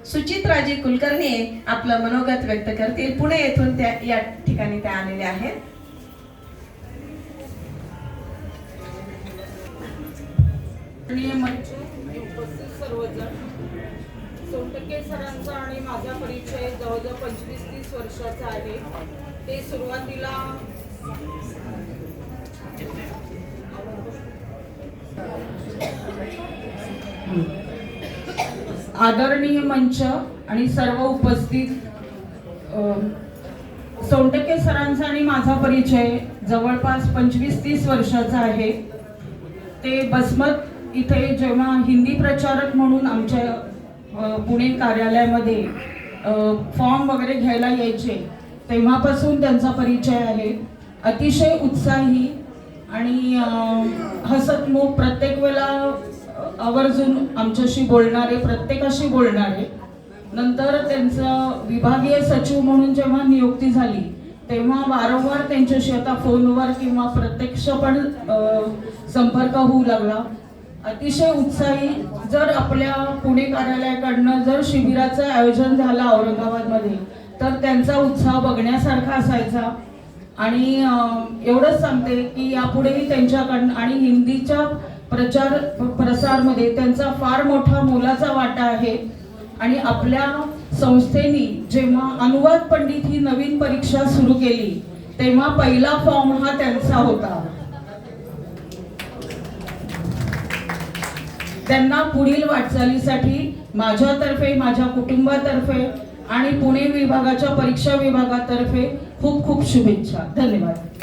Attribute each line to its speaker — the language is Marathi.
Speaker 1: सुचित्राजी कुलकर्णी आपलं मनोगत व्यक्त करतील। पुणे येथून त्या या ठिकाणी त्या आलेल्या आहेत।
Speaker 2: उपस्थित सर्वजण, सोनटक्के सरांचा आणि माझा परिचय जवळजवळ 25-30 वर्षाचा आहे। ते सुरुवातीला आदरणीय मंच आणि सर्व उपस्थित, सोनटक्के सरांचा आणि माझा परिचय जवळपास 25-30 वर्षाचा आहे। ते बसमत इथे जेव्हा हिंदी प्रचारक म्हणून आमच्या पुणे कार्यालयामध्ये फॉर्म वगैरे घ्यायला यायचे तेव्हापासून त्यांचा परिचय आहे। अतिशय उत्साही आणि हसतमुख, प्रत्येक वेळेला आवर्जून आमच्याशी बोलणारे, प्रत्येकाशी बोलणारे। नंतर त्यांचं विभागीय सचिव म्हणून जेव्हा नियुक्ती झाली तेव्हा वारंवार त्यांच्याशी आता फोनवर किंवा प्रत्यक्ष पण संपर्क होऊ लागला। अतिशय उत्साही, जर आपल्या पुणे कार्यालयाकडनं जर शिबिराचं आयोजन झालं औरंगाबादमध्ये तर त्यांचा उत्साह बघण्यासारखा असायचा। आणि एवढंच सांगते की यापुढेही त्यांच्याकडनं आणि हिंदीच्या प्रचार प्रसारमध्ये त्यांचा फार मोठा मोलाचा वाटा आहे। आणि आपल्या संस्थेने जेव्हा अनुवाद पंडित ही नवीन परीक्षा सुरू केली तेव्हा पहिला फॉर्म हा त्यांचा होता। त्यांना पुढील वाटचालीसाठी माझ्यातर्फे, माझ्या कुटुंबातर्फे आणि पुणे विभागाच्या परीक्षा विभागातर्फे खूप खूप शुभेच्छा। धन्यवाद।